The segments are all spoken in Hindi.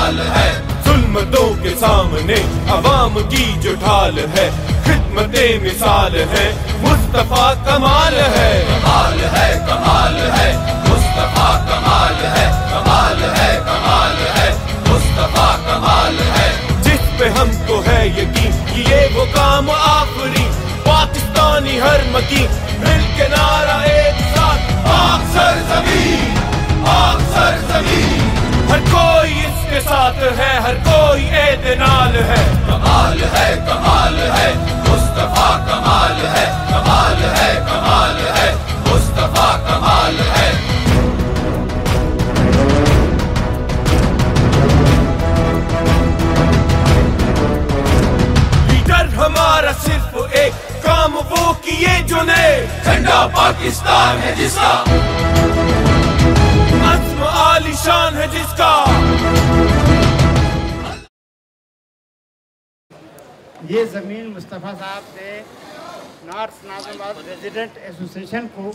कमाल है। जुल्मतों के सामने अवाम की जो ढाल है, खिदमते मिसाल है, मुस्तफा कमाल है। कमाल है, कमाल है, मुस्तफा कमाल है, कमाल है, कमाल है, मुस्तफा कमाल है। जिस पे हमको है यकीन कि ये वो काम आखिरी, पाकिस्तानी हर मकी मिल के नारा एक साथ, पाक सरज़मीं, पाक सरज़मीं। हर कोई इसके साथ है, हर कोई एतनाल है। कमाल है, कमाल है, मुस्तफा कमाल है, कमाल है, कमाल है, मुस्तफा कमाल है। लीडर हमारा सिर्फ एक, काम वो किए जो ने, झंडा पाकिस्तान है जिसका, अज़्म आलिशान है जिसका। ये ज़मीन मुस्तफ़ा साहब ने नॉर्थ नाज़िमाबाद रेजिडेंट एसोसिएशन को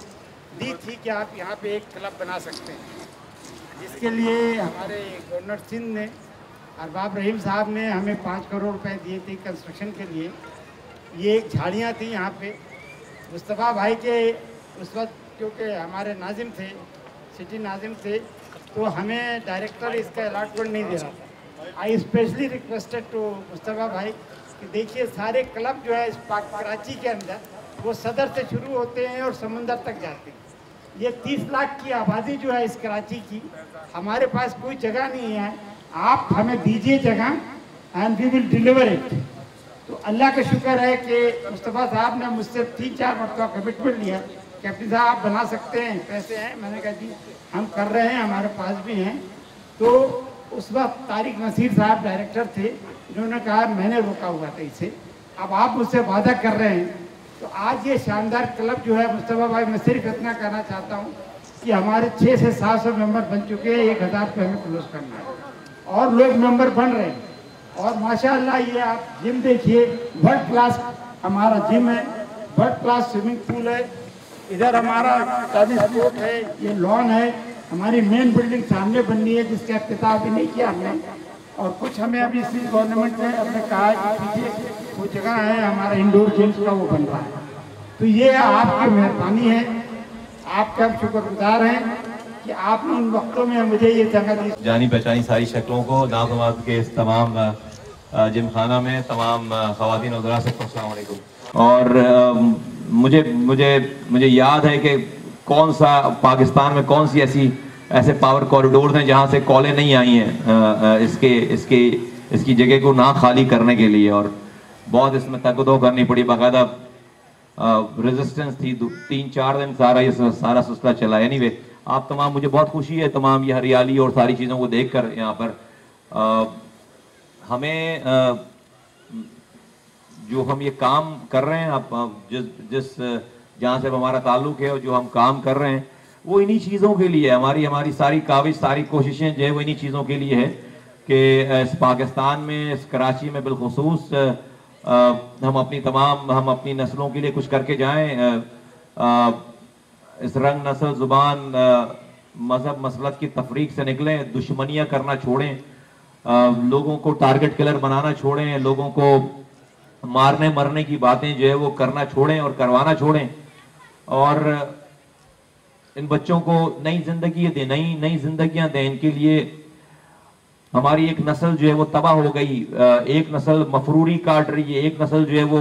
दी थी कि आप यहाँ पे एक क्लब बना सकते हैं, जिसके लिए हमारे गवर्नर सिंध ने, अरबाब रहीम साहब ने हमें 5 करोड़ रुपए दिए थे कंस्ट्रक्शन के लिए। ये एक झाड़ियाँ थी यहाँ पे। मुस्तफ़ा भाई के उस वक्त क्योंकि हमारे नाजिम थे, सिटी नाजिम थे, तो हमें डायरेक्टर इसका अलॉटमेंट नहीं दे रहा था। आई स्पेशली रिक्वेस्टेड टू मुस्तफ़ा भाई कि देखिए सारे क्लब जो है इस कराची के अंदर वो सदर से शुरू होते हैं और समुंदर तक जाते हैं। ये 30 लाख की आबादी जो है इस कराची की, हमारे पास कोई जगह नहीं है, आप हमें दीजिए जगह and we will deliver it. तो अल्लाह का शुक्र है कि मुस्तफ़ा साहब ने मुझसे 3-4 मरतबा कमिटमेंट लिया, कैप्टन साहब आप बना सकते हैं, पैसे हैं। मैंने कहा जी हम कर रहे हैं, हमारे पास भी हैं। तो उस वक्त तारिक नसीर साहब डायरेक्टर थे, इन्होंने कहा मैंने रोका हुआ था इसे, अब आप मुझसे वादा कर रहे हैं। तो आज ये शानदार क्लब जो है मुस्तफ़ा भाई, मैं सिर्फ इतना कहना चाहता हूँ कि हमारे 600 से 700 मेंबर बन चुके हैं, 1000 पे हमें क्लोज करना है और लोग मेंबर बन रहे हैं। और माशाअल्लाह ये आप जिम देखिए, वर्ल्ड क्लास हमारा जिम है, वर्ल्ड क्लास स्विमिंग पूल है, इधर हमारा टेनिस कोर्ट है, ये लॉन है, हमारी मेन बिल्डिंग सामने बननी है जिसका इफ्तिताह भी नहीं किया हमने। और कुछ हमें अभी इसी गवर्नमेंट ने अपने कहा है कि पीछे वो जगह है हमारा इंडोर गेम्स का, वो बन रहा है। तो ये आपकी मेहरबानी है, आपका हम शुक्रगुजार हैं कि आपने उन वक्तों में मुझे ये जगह दी। जानी पहचानी सारी शक्लों को नाज़िमाबाद के इस तमाम जिम खाना में तमाम ख़वातीन उज़रा से अस्सलाम वालेकुम। और मुझे याद है कि कौन सा पाकिस्तान में कौन सी ऐसे पावर कॉरिडोर हैं जहाँ से कॉलें नहीं आई हैं इसकी जगह को ना खाली करने के लिए, और बहुत इसमें तकदो करनी पड़ी, बाकायदा रेजिस्टेंस थी, 3-4 दिन सारा सिलसिला चला। एनीवे आप तमाम, मुझे बहुत खुशी है तमाम ये हरियाली और सारी चीज़ों को देखकर। यहाँ पर हमें जो हम ये काम कर रहे हैं, आप जिस जहाँ से हमारा ताल्लुक़ है और जो हम काम कर रहे हैं, वो इन्हीं चीज़ों के लिए है। हमारी सारी काविश, सारी कोशिशें जो है वो इन्हीं चीज़ों के लिए है कि इस पाकिस्तान में, इस कराची में बिलखुसूस हम अपनी नस्लों के लिए कुछ करके जाएं। इस रंग, नस्ल, ज़ुबान, मज़हब, मसलक की तफरीक से निकलें, दुश्मनियाँ करना छोड़ें, लोगों को टारगेट किलर बनाना छोड़ें, लोगों को मारने मरने की बातें जो है वो करना छोड़ें और करवाना छोड़ें, और इन बच्चों को नई जिंदगी दें, नई जिंदगियां दें। इनके लिए हमारी एक नस्ल जो है वो तबाह हो गई, एक नस्ल मफरूरी काट रही है, एक नस्ल जो है वो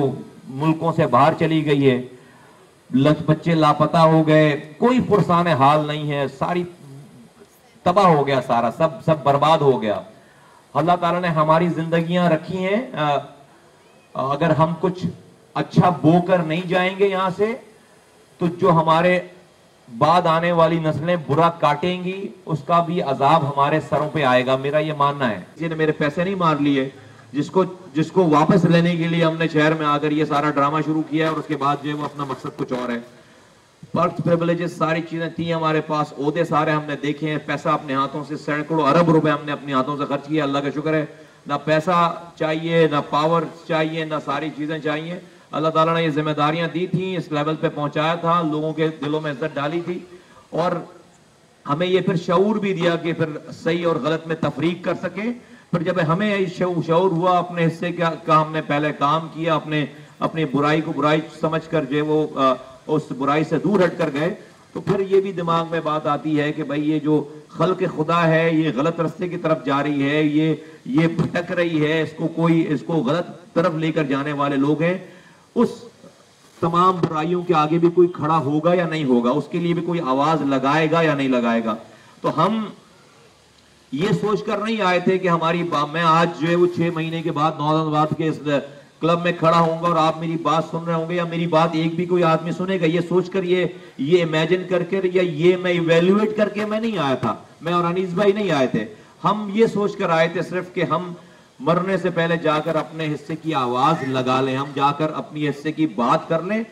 मुल्कों से बाहर चली गई है, बच्चे लापता हो गए, कोई पुरसान हाल नहीं है, सारी तबाह हो गया, सारा सब बर्बाद हो गया। अल्लाह ताला ने हमारी जिंदगियां रखी हैं, अगर हम कुछ अच्छा बोकर नहीं जाएंगे यहाँ से, तो जो हमारे बाद आने वाली नस्लें बुरा काटेंगी, उसका भी अजाब हमारे सरों पे आएगा, मेरा ये मानना है। किसी ने मेरे पैसे नहीं मार लिए, जिसको वापस लेने के लिए हमने शहर में आकर ये सारा ड्रामा शुरू किया है, और उसके बाद जो है वो अपना मकसद कुछ और है। बर्थ प्रिविलेजेस सारी चीजें थी हमारे पास, ओहदे सारे हमने देखे हैं, पैसा अपने हाथों से सैकड़ों अरब रुपए हमने अपने हाथों से खर्च किया। अल्लाह का शुक्र है, ना पैसा चाहिए, ना पावर चाहिए, ना सारी चीजें चाहिए। अल्लाह ताला ने ये जिम्मेदारियां दी थी, इस लेवल पे पहुंचाया था, लोगों के दिलों में इज्जत डाली थी, और हमें ये फिर शऊर भी दिया कि फिर सही और गलत में तफरीक कर सके, फिर जब हमें शऊर हुआ अपने हिस्से का हमने पहले काम किया, अपनी बुराई को बुराई समझकर जो है वो उस बुराई से दूर हट कर गए, तो फिर ये भी दिमाग में बात आती है कि भाई ये जो खल्क खुदा है ये गलत रास्ते की तरफ जा रही है, ये भटक रही है, इसको गलत तरफ लेकर जाने वाले लोग हैं। उस तमाम बुराइयों के आगे भी कोई खड़ा होगा या नहीं होगा, उसके लिए भी कोई आवाज लगाएगा या नहीं लगाएगा। तो हम ये सोचकर नहीं आए थे कि मैं आज जो है वो 6 महीने के बाद नौजवान के इस क्लब में खड़ा होऊंगा और आप मेरी बात सुन रहे होंगे या मेरी बात एक भी कोई आदमी सुनेगा, ये सोचकर ये इमेजिन करके या ये मैं इवेल्युएट करके मैं नहीं आया था। मैं और अनीस भाई नहीं आए थे, हम ये सोचकर आए थे सिर्फ कि हम मरने से पहले जाकर अपने हिस्से की आवाज लगा लें, हम जाकर अपनी हिस्से की बात कर लें।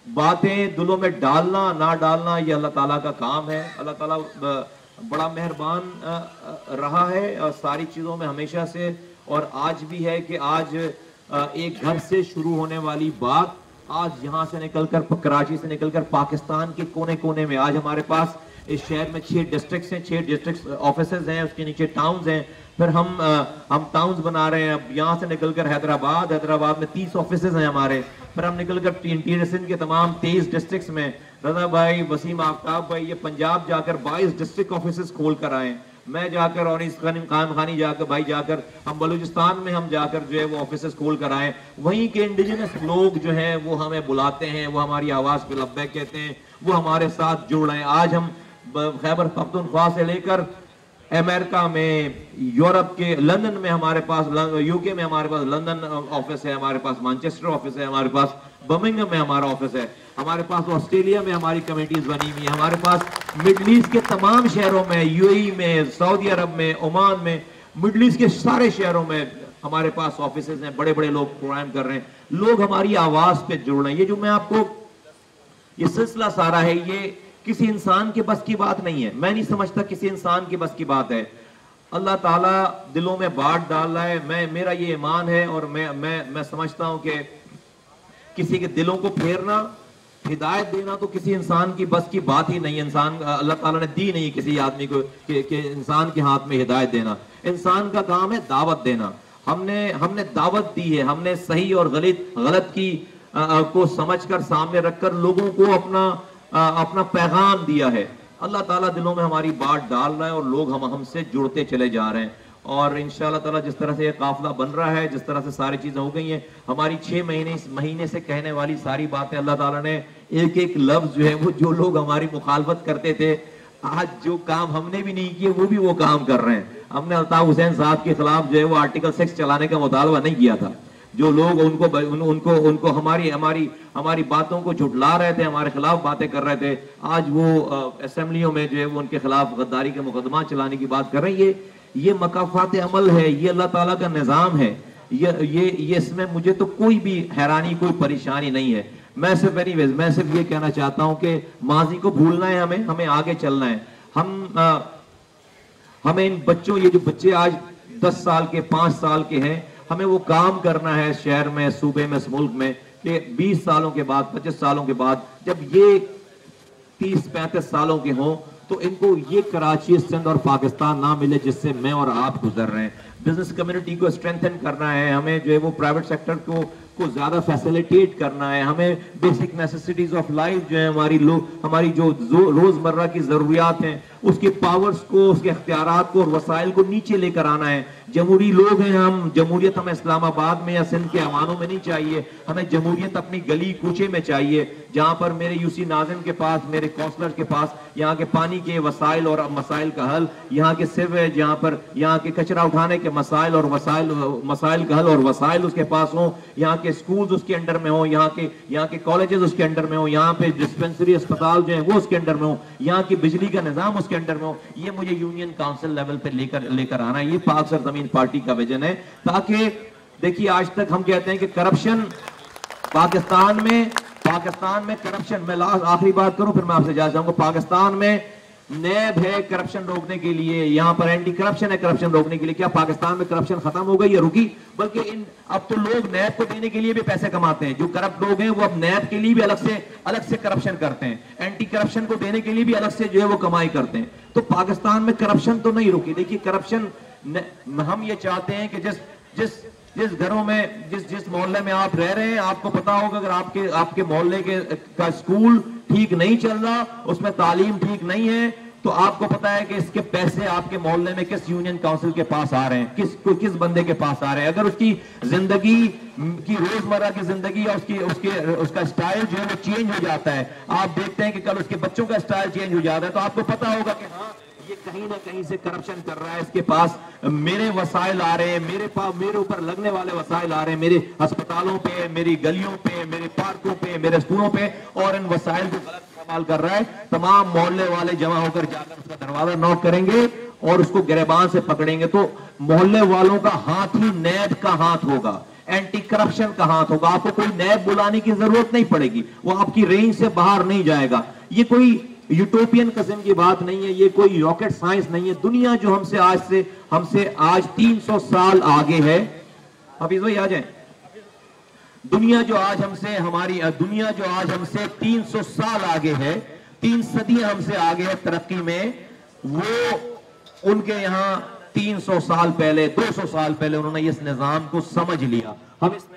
बातें दिलों में डालना ना डालना ये अल्लाह ताला का काम है। अल्लाह ताला बड़ा मेहरबान रहा है सारी चीजों में हमेशा से, और आज भी है कि आज एक घर से शुरू होने वाली बात आज यहाँ से निकलकर कराची से निकलकर पाकिस्तान के कोने कोने में, आज हमारे पास इस शहर में 6 डिस्ट्रिक्ट्स हैं, 6 डिस्ट्रिक्ट ऑफिसेज हैं, उसके नीचे टाउन्स हैं, फिर हम टाउन्स बना रहे हैं। अब यहाँ से निकलकर हैदराबाद में 30 ऑफिसेज हैं हमारे, फिर हम निकलकर टीयर सिंध के तमाम 23 डिस्ट्रिक्ट्स में, रजा भाई, वसीम आफ्ताब भाई, ये पंजाब जाकर 22 डिस्ट्रिक्ट ऑफिसेज खोल कर आए, मैं जाकर और इस खानी जाकर भाई जाकर हम बलूचिस्तान में हम जाकर जो है वो ऑफिसेज खोल कर आए। वहीं के इंडिजिनस लोग जो हैं वो हमें बुलाते हैं, वो हमारी आवाज पे लब्बैक कहते हैं, वो हमारे साथ जुड़ रहे हैं। आज हम खैबर पख्तूनख्वा से लेकर अमेरिका में, यूरोप के लंदन में हमारे पास, यूके में हमारे पास लंदन ऑफिस है, हमारे पास मैनचेस्टर ऑफिस है, हमारे पास बर्मिंघम में हमारा ऑफिस है, हमारे पास ऑस्ट्रेलिया में हमारी कमेटीज बनी हुई है, हमारे पास मिडल ईस्ट के तमाम शहरों में, यूएई में, सऊदी अरब में, ओमान में, मिडल ईस्ट के सारे शहरों में हमारे पास ऑफिसेज हैं। बड़े बड़े लोग प्रोग्राम कर रहे हैं, लोग हमारी आवाज पे जुड़ रहे हैं। ये जो मैं आपको ये सिलसिला सारा है, ये किसी इंसान के बस की बात नहीं है, मैं नहीं समझता किसी इंसान के बस की बात है। अल्लाह ताला दिलों में बात डाल रहा है। मेरा ये ईमान है और मैं समझता हूं कि किसी के दिलों को फेरना, हिदायत देना तो किसी इंसान की बस की बात ही नहीं है। इंसान अल्लाह ताला ने दी नहीं किसी आदमी को कि इंसान के हाथ में हिदायत देना। इंसान का काम है दावत देना। हमने दावत दी है, हमने सही और गलत की को समझकर सामने रखकर लोगों को अपना पैगाम दिया है। अल्लाह ताला दिलों में हमारी बात डाल रहा है और लोग हमसे जुड़ते चले जा रहे हैं। और इंशाअल्लाह ताला जिस तरह से ये काफिला बन रहा है, जिस तरह से सारी चीजें हो गई हैं, हमारी 6 महीने से कहने वाली सारी बातें अल्लाह ताला ने एक एक लफ्ज जो है वो, जो लोग हमारी मुखालफत करते थे, आज जो काम हमने भी नहीं किए वो भी वो काम कर रहे हैं। हमने अल्ताफ हुसैन साहब के खिलाफ जो है वो आर्टिकल 6 चलाने का मुतालबा नहीं किया था। जो लोग उनको हमारी बातों को झुटला रहे थे, हमारे खिलाफ बातें कर रहे थे, आज वो असेंबलियों में जो है वो उनके खिलाफ गद्दारी के मुकदमा चलाने की बात कर रहे हैं। ये मकाफात अमल है, ये अल्लाह ताला का निज़ाम है। ये इसमें मुझे तो कोई भी हैरानी, कोई परेशानी नहीं है। मैं सिर्फ ये कहना चाहता हूं कि माजी को भूलना है, हमें आगे चलना है। हमें इन बच्चों, ये जो बच्चे आज 10 साल के, 5 साल के हैं, हमें वो काम करना है शहर में, सूबे में, इस मुल्क में, कि 20 सालों के बाद, 25 सालों के बाद जब ये 30-35 सालों के हों तो इनको ये कराची, सिंध और पाकिस्तान ना मिले जिससे मैं और आप गुजर रहे हैं। बिजनेस कम्युनिटी को स्ट्रेंथन करना है, हमें जो है वो प्राइवेट सेक्टर को ज्यादा फैसिलिटेट करना है, हमें बेसिक नेसेसिटीज ऑफ लाइफ जो है हमारी जो रोजमर्रा की जरूरियात हैं उसके पावर्स को, उसके इख्तियारात को और वसाइल को नीचे लेकर आना है। जमहूरी लोग हैं हम, जमहूरियत हमें इस्लामाबाद में या सिंध के अवानों में नहीं चाहिए, हमें जमहूरियत अपनी गली कूचे में चाहिए, जहां पर मेरे यूसी नाज़िम के पास, मेरे काउंसलर के पास यहाँ के पानी के वसाइल और मसाइल का हल, यहाँ के सिवेज, यहाँ पर यहाँ के कचरा उठाने के मसाइल और मसाइल का हल और वसाइल उसके पास हो, यहाँ के स्कूल्स उसके अंडर में हो, यहाँ के कॉलेजेस उसके अंडर में हो, यहाँ पे डिस्पेंसरी अस्पताल जो है वो उसके अंडर में हो, यहाँ की बिजली का निजाम उसके अंडर में हो। ये मुझे यूनियन काउंसिल लेवल पे लेकर आना है। ये पाक सरजमीन पार्टी का विजन है। ताकि देखिए, आज तक हम कहते हैं कि करप्शन पाकिस्तान में करप्शन, मैं आखिरी बात करूं फिर मैं आपसे जा चाहूंगा, पाकिस्तान में नैब है करप्शन रोकने के लिए, यहाँ पर एंटी करप्शन है करप्शन रोकने के लिए। क्या पाकिस्तान में करप्शन खत्म हो गई या रुकी? बल्कि अब तो लोग नैब को देने के लिए भी पैसे कमाते हैं। जो करप्ट लोग हैं वो अब नैब के लिए भी अलग से करप्शन करते हैं, एंटी करप्शन को देने के लिए भी अलग से जो है वो कमाई करते हैं। तो पाकिस्तान में करप्शन तो नहीं रुकी। देखिए, करप्शन हम ये चाहते हैं कि जिस घरों में जिस मोहल्ले में आप रह रहे हैं, आपको पता होगा अगर आपके मोहल्ले का स्कूल ठीक नहीं चल रहा, उसमें तालीम ठीक नहीं है, तो आपको पता है कि इसके पैसे आपके मोहल्ले में किस यूनियन काउंसिल के पास आ रहे हैं, किस बंदे के पास आ रहे हैं। अगर उसकी जिंदगी की रोजमर्रा की जिंदगी या उसका स्टाइल जो है वो चेंज हो जाता है, आप देखते हैं कि कल उसके बच्चों का स्टाइल चेंज हो जाता है, तो आपको पता होगा कि हाँ ये कहीं ना कहीं से करप्शन कर रहा है, इसके पास मेरे वसाइल आ रहे हैं, मेरे ऊपर लगने वाले वसाइल आ रहे हैं, मेरे अस्पतालों पे, मेरी गलियों पे, मेरे पार्कों पे, मेरे स्कूलों पे, और इन वसाइल को गलत इस्तेमाल कर रहा है। तमाम मोहल्ले वाले जमा होकर जाकर उसका दरवाजा नॉक करेंगे और उसको गिरबान से पकड़ेंगे, तो मोहल्ले वालों का हाथ ही नैब का हाथ होगा, एंटी करप्शन का हाथ होगा। आपको कोई नैब बुलाने की जरूरत नहीं पड़ेगी, वो आपकी रेंज से बाहर नहीं जाएगा। ये कोई यूटोपियन किस्म की बात नहीं है, ये कोई रॉकेट साइंस नहीं है। दुनिया जो हमसे आज 300 साल आगे है, हाफिज भाई आ जाए, दुनिया जो आज हमसे 300 साल आगे है, 3 सदियां हमसे आगे है तरक्की में, वो उनके यहाँ 300 साल पहले, 200 साल पहले उन्होंने इस निजाम को समझ लिया। हम इसी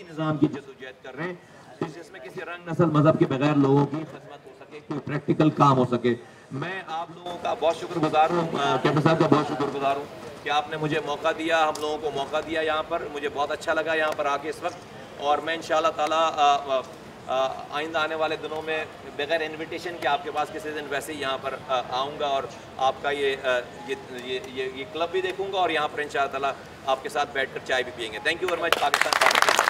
निजाम की जदोजहद कर रहे हैं जिसमें किसी रंग, नस्ल, मजहब के बगैर लोगों की खिदमत हो सके, कोई प्रैक्टिकल काम हो सके। मैं आप लोगों का बहुत शुक्रगुजार हूँ, कैप्टन साहब का बहुत शुक्रगुजार हूँ कि आपने मुझे मौका दिया, हम लोगों को मौका दिया यहाँ पर। मुझे बहुत अच्छा लगा यहाँ पर आके इस वक्त, और मैं इंशाल्लाह ताला आइंदा आने वाले दिनों में बगैर इनविटेशन के आपके पास किसी दिन वैसे ही यहाँ पर आऊँगा और आपका ये क्लब भी देखूँगा और यहाँ पर इंशाल्लाह ताला आपके साथ बैठकर चाय भी पियेंगे। Thank you very much Pakistan.